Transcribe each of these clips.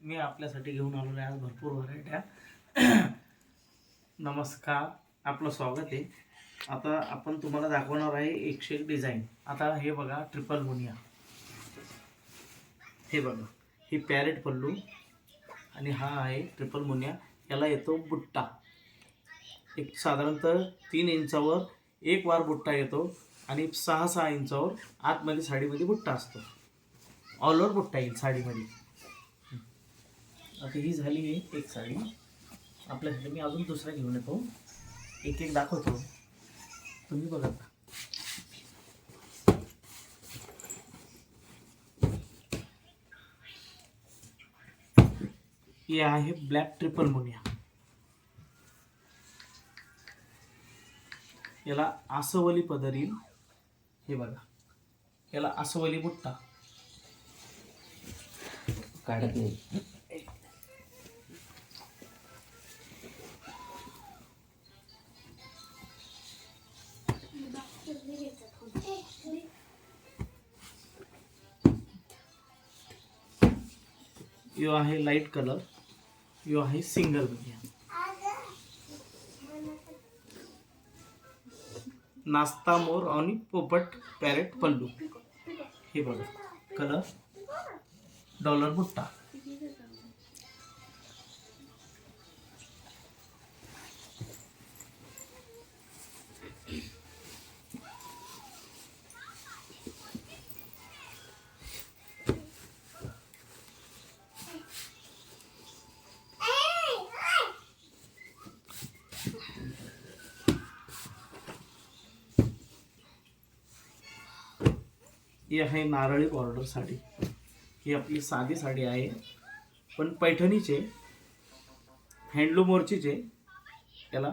मी आपल्यासाठी घेऊन आलेलो आहे आज भरपूर व्हरायट्या. नमस्कार, आपलं स्वागत आहे. आता आपण तुम्हाला दाखवणार आहे 101 डिझाईन. आता हे बघा, ट्रिपल मुनिया. हे बघा, ही पॅरेट पल्लू आणि हा आहे ट्रिपल मुनिया. याला येतो बुट्टा. एक साधारणतः 3 इंचावर एक वार बुट्टा येतो आणि 6-6 इंचावर आतमध्ये साडीमध्ये बुट्टा असतो. ऑल ओव्हर बुट्टा येईल साडीमध्ये. आता ही झाली आहे एक साडी. आपल्यासाठी मी अजून दुसरा घेऊन येतो, एक एक दाखवतो, तुम्ही बघा. ही आहे ब्लॅक ट्रिपल मुनिया. याला आसवली पदर येईल. हे बघा, याला आसवली बुट्टा काढत नाही. यो आहे लाईट कलर. यो आहे सिंगल मुनिया. नाश्ता मोर आणि पोपट पॅरेट पल्लू. हे बघा, कलर डॉलर बुट्टा. ही आहे नारळी बॉर्डर साडी. ही आपली साधी साडी आहे, पण पैठणीचे हँडलूम मोरचीचे. त्याला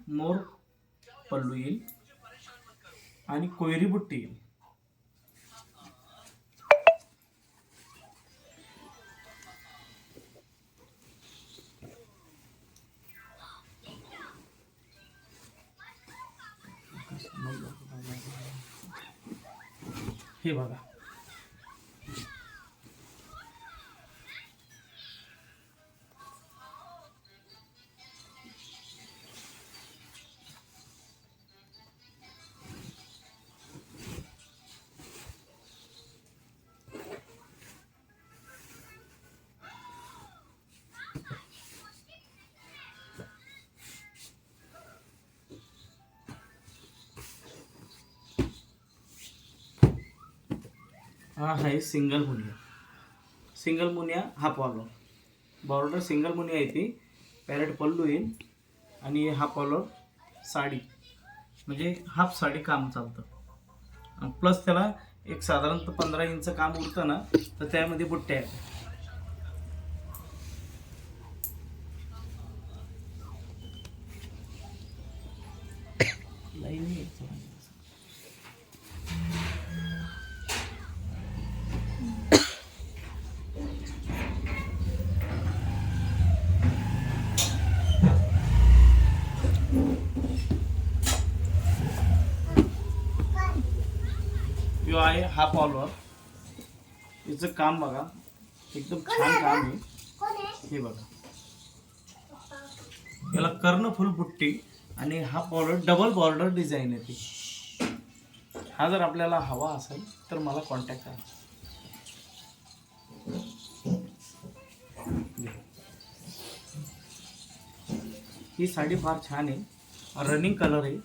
मोर पल्लू येईल आणि कोयरी बुट्टी येईल. हे बघा, हा आहे सिंगल मुनिया. सिंगल मुनिया हा पॉलर बॉर्डर सिंगल मुनिया येते. पॅरेट पल्लू येईल आणि हा पॉलर साडी, म्हणजे हाफ साडी काम चालतं. प्लस त्याला एक साधारणतः 15 इंच काम उरतं ना, तर त्यामध्ये बुट्ट्या येतात. यो आहे हा पॉलर. याचं काम बघा, एकदम छान काम आहे. हे बघा, याला कर्णफुल बुट्टी आणि हा पॉलर डबल बॉर्डर डिझाईन येते. हा जर आपल्याला हवा असेल तर मला कॉन्टॅक्ट करा. ही साडी फार छान आहे. रनिंग कलर आहे,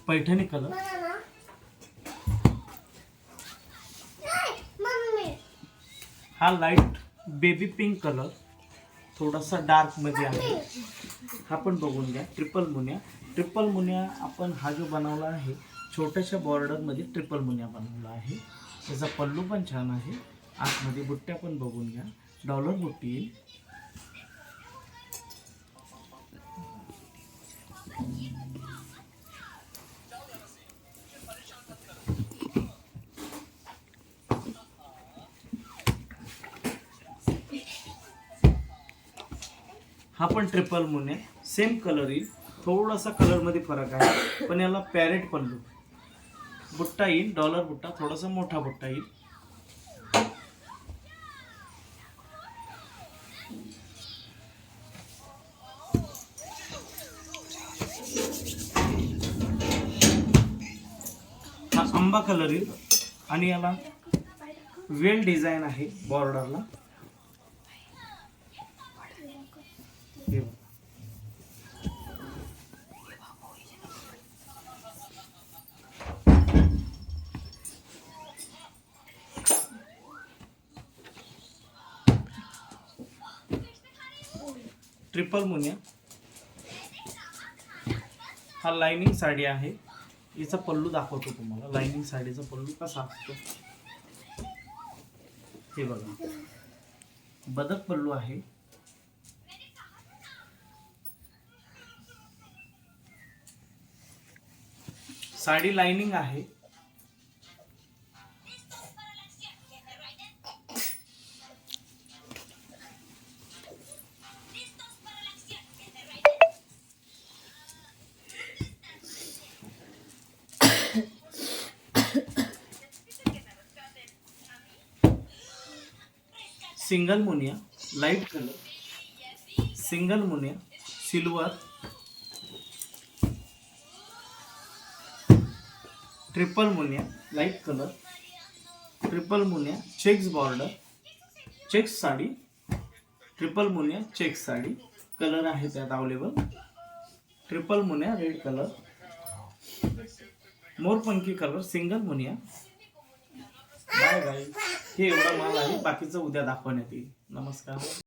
पैठणी कलर. हा लाईट बेबी पिंक कलर थोडासा डार्क मध्ये आहे. हा पण बघून घ्या. ट्रिपल मुनिया. ट्रिपल मुनिया आपण हा जो बनवला आहे, छोट्याशा बॉर्डर मध्ये ट्रिपल मुनिया बनवला आहे. त्याचा पल्लू पण छान आहे. आतमध्ये बुट्ट्या पण बघून घ्या, डॉलर बुट्टी येईल. हा पण ट्रिपल मुनिया, सेम कलर येईल. थोडासा कलर मध्ये फरक आहे, पण याला पॅरेट पल्लू. बुट्टा येईल, डॉलर बुट्टा, थोडासा मोठा बुट्टा येईल. आंबा कलर येईल आणि याला वेल डिझाईन आहे बॉर्डरला. हे बघा. ट्रिपल मुनिया. हा लाइनिंग साडी आहे. हिचा पल्लू दाखवतो तुम्हाला. लाइनिंग साडीचा पल्लू कसा असतो हे बघा. बदक पल्लू आहे. साडी लाइनिंग आहे. सिंगल मुनिया लाइट कलर. सिंगल मुनिया सिल्वर. ट्रिपल मुनिया लाइट कलर. ट्रिपल मुनिया checks border. Checks sari. Triple मुनिया चेक्स साडी. कलर आहे त्यात अवेलेबल. ट्रिपल मुनिया रेड कलर. मोरपंखी कलर. सिंगल मुनिया. Bye bye. हे एवढा माल आहे. बाकीचं उद्या दाखवण्यात येईल. नमस्कार.